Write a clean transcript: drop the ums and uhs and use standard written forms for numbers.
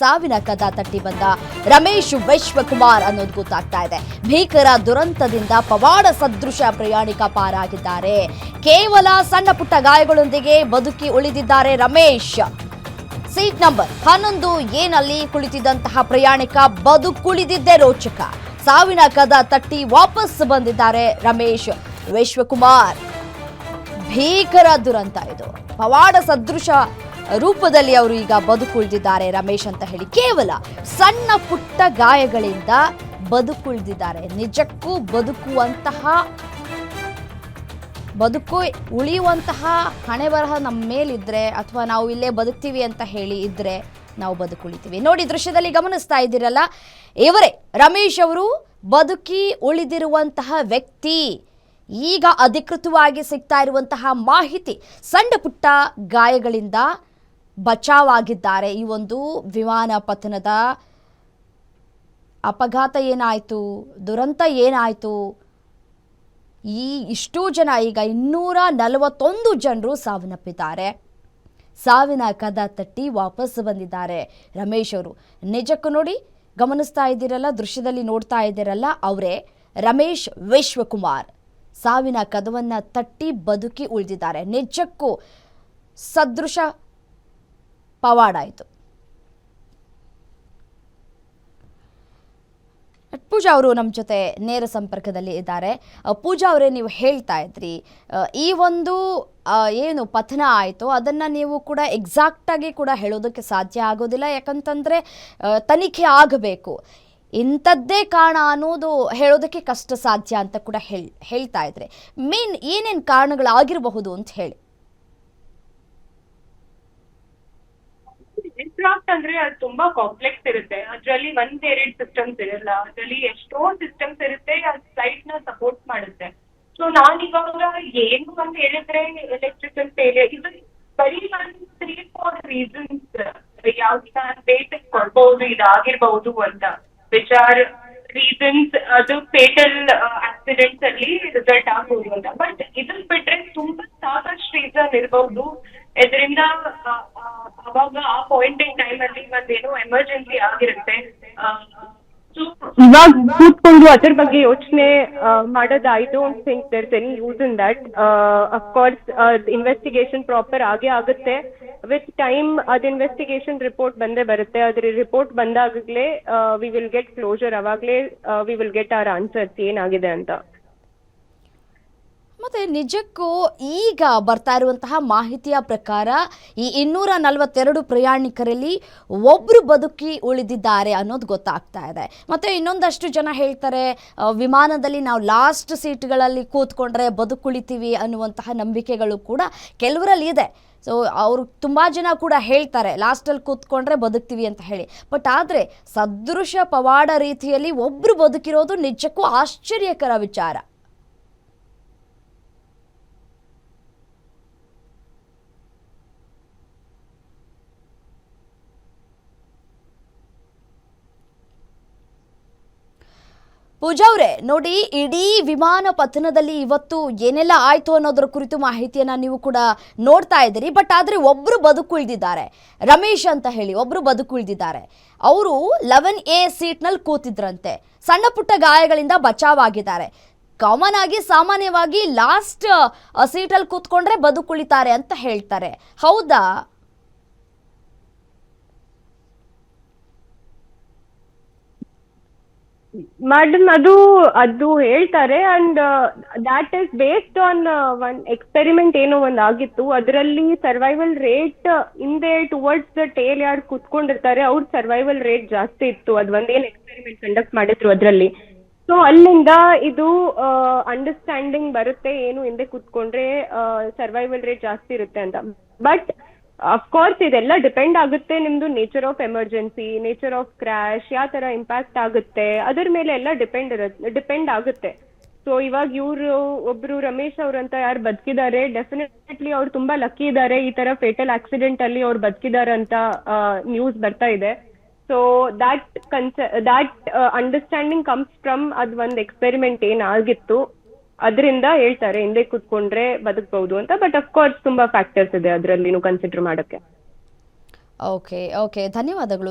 ಸಾವಿನ ಕದ ತಟ್ಟಿ ಬಂದ ರಮೇಶ್ ವಿಶ್ವಕುಮಾರ್ ಅನ್ನೋದು ಗೊತ್ತಾಗ್ತಾ ಇದೆ. ಭೀಕರ ದುರಂತದಿಂದ ಪವಾಡ ಸದೃಶ ಪ್ರಯಾಣಿಕ ಪಾರಾಗಿದ್ದಾರೆ. ಕೇವಲ ಸಣ್ಣ ಪುಟ್ಟ ಗಾಯಗಳೊಂದಿಗೆ ಬದುಕಿ ಉಳಿದಿದ್ದಾರೆ ರಮೇಶ್. ಸೀಟ್ ನಂಬರ್ 11 ಏನಲ್ಲಿ ಕುಳಿತಿದ್ದಂತಹ ಪ್ರಯಾಣಿಕ ಬದುಕುಳಿದಿದ್ದೇ ರೋಚಕ. ಸಾವಿನ ಕದ ತಟ್ಟಿ ವಾಪಸ್ ಬಂದಿದ್ದಾರೆ ರಮೇಶ್ ವಿಶ್ವಕುಮಾರ್. ಭೀಕರ ದುರಂತ ಇದು. ಪವಾಡ ಸದೃಶ ರೂಪದಲ್ಲಿ ಅವರು ಈಗ ಬದುಕುಳಿದಿದ್ದಾರೆ ರಮೇಶ್ ಅಂತ ಹೇಳಿ. ಕೇವಲ ಸಣ್ಣ ಪುಟ್ಟ ಗಾಯಗಳಿಂದ ಬದುಕುಳಿದಿದ್ದಾರೆ. ನಿಜಕ್ಕೂ ಉಳಿಯುವಂತಹ ಹಣೆ ಬರಹ ನಮ್ಮ ಮೇಲಿದ್ರೆ ಅಥವಾ ನಾವು ಇಲ್ಲೇ ಬದುಕ್ತೀವಿ ಅಂತ ಹೇಳಿ ಇದ್ರೆ ನಾವು ಬದುಕುಳಿತೀವಿ. ನೋಡಿ, ದೃಶ್ಯದಲ್ಲಿ ಗಮನಿಸ್ತಾ ಇದ್ದೀರಲ್ಲ, ಇವರೇ ರಮೇಶ್ ಅವರು ಬದುಕಿ ಉಳಿದಿರುವಂತಹ ವ್ಯಕ್ತಿ. ಈಗ ಅಧಿಕೃತವಾಗಿ ಸಿಗ್ತಾ ಇರುವಂತಹ ಮಾಹಿತಿ, ಸಣ್ಣ ಪುಟ್ಟ ಗಾಯಗಳಿಂದ ಬಚಾವಾಗಿದ್ದಾರೆ. ಈ ಒಂದು ವಿಮಾನ ಪತನದ ಅಪಘಾತ ಏನಾಯಿತು, ದುರಂತ ಏನಾಯಿತು, ಇಷ್ಟೂ ಜನ, ಈಗ 241 ಜನರು ಸಾವನ್ನಪ್ಪಿದ್ದಾರೆ. ಸಾವಿನ ಕದ ತಟ್ಟಿ ವಾಪಸ್ ಬಂದಿದ್ದಾರೆ ರಮೇಶ್ ಅವರು. ನಿಜಕ್ಕೂ ನೋಡಿ, ಗಮನಿಸ್ತಾ ಇದ್ದೀರಲ್ಲ, ದೃಶ್ಯದಲ್ಲಿ ನೋಡ್ತಾ ಇದ್ದೀರಲ್ಲ, ಅವರೇ ರಮೇಶ್ ವಿಶ್ವಕುಮಾರ್. ಸಾವಿನ ಕದವನ್ನು ತಟ್ಟಿ ಬದುಕಿ ಉಳಿದಿದ್ದಾರೆ. ನಿಜಕ್ಕೂ ಸದೃಶ ಪವಾಡ ಆಯಿತು. ಪೂಜಾ ಅವರು ನಮ್ಮ ಜೊತೆ ನೇರ ಸಂಪರ್ಕದಲ್ಲಿ ಇದ್ದಾರೆ. ಪೂಜಾ ಅವರೇ, ನೀವು ಹೇಳ್ತಾ ಇದ್ರಿ ಈ ಒಂದು ಏನು ಪತನ ಆಯಿತು ಅದನ್ನು ನೀವು ಕೂಡ ಎಕ್ಸಾಕ್ಟಾಗಿ ಕೂಡ ಹೇಳೋದಕ್ಕೆ ಸಾಧ್ಯ ಆಗೋದಿಲ್ಲ. ಯಾಕಂತಂದರೆ ತನಿಖೆ ಆಗಬೇಕು. ಇಂಥದ್ದೇ ಕಾರಣ ಅನ್ನೋದು ಹೇಳೋದಕ್ಕೆ ಕಷ್ಟ ಸಾಧ್ಯ ಅಂತ ಕೂಡ ಹೇಳ್ತಾ ಇದ್ರೆ ಮೇನ್ ಏನೇನು ಕಾರಣಗಳಾಗಿರಬಹುದು ಅಂತ ಹೇಳಿ. ಏರ್ಕ್ರಾಫ್ಟ್ ಅಂದ್ರೆ ಅದು ತುಂಬಾ ಕಾಂಪ್ಲೆಕ್ಸ್ ಇರುತ್ತೆ. ಅದರಲ್ಲಿ 1-2 ಸಿಸ್ಟಮ್ಸ್ ಇರಲ್ಲ. ಅದರಲ್ಲಿ ಎಷ್ಟೋ ಸಿಸ್ಟಮ್ಸ್ ಇರುತ್ತೆ. ಅದು ಫ್ಲೈಟ್ ನ ಸಪೋರ್ಟ್ ಮಾಡುತ್ತೆ. ಸೊ ನಾನಿವಾಗ ಏನು ಅಂತ ಹೇಳಿದ್ರೆ ಎಲೆಕ್ಟ್ರಿಕಲ್ ಫೇಲಿಯರ್, ಇದು ಬರೀ 3-4 ರೀಸನ್ಸ್ ಯಾವ್ದು ಡೇಟ್ ಕೊಡ್ಬಹುದು ಇದಾಗಿರ್ಬಹುದು ಅಂತ, ವಿಚ್ ಆರ್ ರೀಸನ್ಸ್ ಅದು ಫೇಟಲ್ ಆಕ್ಸಿಡೆಂಟ್ಸ್ ಅಲ್ಲಿ ರಿಸಲ್ಟ್ ಆಗ್ಬಹುದು ಅಂತ. ಬಟ್ ಇದನ್ನ ಬಿಟ್ರೆ ತುಂಬಾ ಸಾಕಷ್ಟು ರೀಸನ್ ಇರಬಹುದು. ಇದರಿಂದ ಅವಾಗ ಆ ಪಾಯಿಂಟ್ ಇನ್ ಟೈಮ್ ಅಲ್ಲಿ ಒಂದೇನೋ ಎಮರ್ಜೆನ್ಸಿ ಆಗಿರುತ್ತೆ. ಇವಾಗ ಕೂತ್ಕೊಂಡು ಅದ್ರ ಬಗ್ಗೆ ಯೋಚನೆ ಮಾಡೋದು, I don't think there is any use in that. Of course investigation proper ಆಗೇ ಆಗುತ್ತೆ. ವಿತ್ ಟೈಮ್ ಅದು ಇನ್ವೆಸ್ಟಿಗೇಷನ್ ರಿಪೋರ್ಟ್ ಬಂದೇ ಬರುತ್ತೆ. ಅದ್ರ ರಿಪೋರ್ಟ್ ಬಂದಾಗಲೇ ವಿ ವಿಲ್ ಗೆಟ್ ಕ್ಲೋಜರ್. ಅವಾಗಲೇ we will get our answers ಏನಾಗಿದೆ ಅಂತ. ಮತ್ತು ನಿಜಕ್ಕೂ ಈಗ ಬರ್ತಾ ಇರುವಂತಹ ಮಾಹಿತಿಯ ಪ್ರಕಾರ ಈ 242 ಪ್ರಯಾಣಿಕರಲ್ಲಿ ಒಬ್ಬರು ಬದುಕಿ ಉಳಿದಿದ್ದಾರೆ ಅನ್ನೋದು ಗೊತ್ತಾಗ್ತಾ ಇದೆ. ಮತ್ತು ಇನ್ನೊಂದಷ್ಟು ಜನ ಹೇಳ್ತಾರೆ ವಿಮಾನದಲ್ಲಿ ನಾವು ಲಾಸ್ಟ್ ಸೀಟ್ಗಳಲ್ಲಿ ಕೂತ್ಕೊಂಡ್ರೆ ಬದುಕುಳಿತೀವಿ ಅನ್ನುವಂತಹ ನಂಬಿಕೆಗಳು ಕೂಡ ಕೆಲವರಲ್ಲಿ ಇದೆ. ಸೊ ಅವರು ತುಂಬ ಜನ ಕೂಡ ಹೇಳ್ತಾರೆ ಲಾಸ್ಟಲ್ಲಿ ಕೂತ್ಕೊಂಡ್ರೆ ಬದುಕ್ತೀವಿ ಅಂತ ಹೇಳಿ. ಬಟ್ ಆದರೆ ಸದೃಶ ಪವಾಡ ರೀತಿಯಲ್ಲಿ ಒಬ್ಬರು ಬದುಕಿರೋದು ನಿಜಕ್ಕೂ ಆಶ್ಚರ್ಯಕರ ವಿಚಾರ. ಪೂಜಾ ಅವರೇ, ನೋಡಿ, ಇಡೀ ವಿಮಾನ ಪತನದಲ್ಲಿ ಇವತ್ತು ಏನೆಲ್ಲ ಆಯಿತು ಅನ್ನೋದ್ರ ಕುರಿತು ಮಾಹಿತಿಯನ್ನು ನೀವು ಕೂಡ ನೋಡ್ತಾ ಇದ್ದೀರಿ. ಬಟ್ ಆದರೆ ಒಬ್ಬರು ಬದುಕುಳಿದಿದ್ದಾರೆ, ರಮೇಶ್ ಅಂತ ಹೇಳಿ ಒಬ್ಬರು ಬದುಕುಳಿದಿದ್ದಾರೆ. ಅವರು 11A ಸೀಟ್ನಲ್ಲಿ ಕೂತಿದ್ರಂತೆ. ಸಣ್ಣ ಪುಟ್ಟ ಗಾಯಗಳಿಂದ ಬಚಾವಾಗಿದ್ದಾರೆ. ಸಾಮಾನ್ಯವಾಗಿ ಲಾಸ್ಟ್ ಸೀಟಲ್ಲಿ ಕೂತ್ಕೊಂಡ್ರೆ ಬದುಕುಳಿತಾರೆ ಅಂತ ಹೇಳ್ತಾರೆ, ಹೌದಾ? ಮೇಡಮ್, ಅದು ಹೇಳ್ತಾರೆ. And that is based on one experiment ಏನೋ ಒಂದು ಆಗಿತ್ತು. ಅದರಲ್ಲಿ ಸರ್ವೈವಲ್ ರೇಟ್ ಹಿಂದೆ ಟುವರ್ಡ್ಸ್ ದ ಟೇಲ್ ಯಾರು ಕುತ್ಕೊಂಡಿರ್ತಾರೆ ಅವ್ರ ಸರ್ವೈವಲ್ ರೇಟ್ ಜಾಸ್ತಿ ಇತ್ತು. ಅದು ಒಂದೇನು ಎಕ್ಸ್ಪೆರಿಮೆಂಟ್ ಕಂಡಕ್ಟ್ ಮಾಡಿದ್ರು ಅದರಲ್ಲಿ. ಸೊ ಅಲ್ಲಿಂದ ಇದು ಅಂಡರ್ಸ್ಟ್ಯಾಂಡಿಂಗ್ ಬರುತ್ತೆ, ಏನು ಹಿಂದೆ ಕುತ್ಕೊಂಡ್ರೆ ಸರ್ವೈವಲ್ ರೇಟ್ ಜಾಸ್ತಿ ಇರುತ್ತೆ ಅಂತ. ಬಟ್ ಅಫ್ಕೋರ್ಸ್ ಇದೆಲ್ಲ ಡಿಪೆಂಡ್ ಆಗುತ್ತೆ ನಿಮ್ದು nature of emergency, nature of crash, ಯಾವ ತರ ಇಂಪ್ಯಾಕ್ಟ್ ಆಗುತ್ತೆ ಅದರ ಮೇಲೆ ಎಲ್ಲ ಡಿಪೆಂಡ್ ಆಗುತ್ತೆ. ಸೊ ಇವಾಗ ಒಬ್ರು ರಮೇಶ್ ಅವ್ರಂತ ಯಾರು ಬದುಕಿದ್ದಾರೆ, ಡೆಫಿನೆಟ್ಲಿ ಅವ್ರು ತುಂಬಾ ಲಕ್ಕಿ ಇದ್ದಾರೆ. ಈ ತರ ಫೇಟಲ್ ಆಕ್ಸಿಡೆಂಟ್ ಅಲ್ಲಿ ಅವ್ರು ಬದುಕಿದ್ದಾರೆ ಅಂತ ನ್ಯೂಸ್ ಬರ್ತಾ ಇದೆ. So that understanding comes from ಅದ್ ಒಂದ್ ಎಕ್ಸ್ಪೆರಿಮೆಂಟ್ ಏನಾಗಿತ್ತು, ಅದರಿಂದ ಹೇಳ್ತಾರೆ ಹಿಂದೆ ಕೂತ್ಕೊಂಡ್ರೆ ಬದುಕಬಹುದು ಅಂತ. ಬಟ್ ಅಫ್ಕೋರ್ಸ್ ತುಂಬಾ ಫ್ಯಾಕ್ಟರ್ಸ್ ಇದೆ ಅದರಲ್ಲಿ ಕನ್ಸಿಡರ್ ಮಾಡೋಕ್ಕೆ. ಓಕೆ, ಧನ್ಯವಾದಗಳು.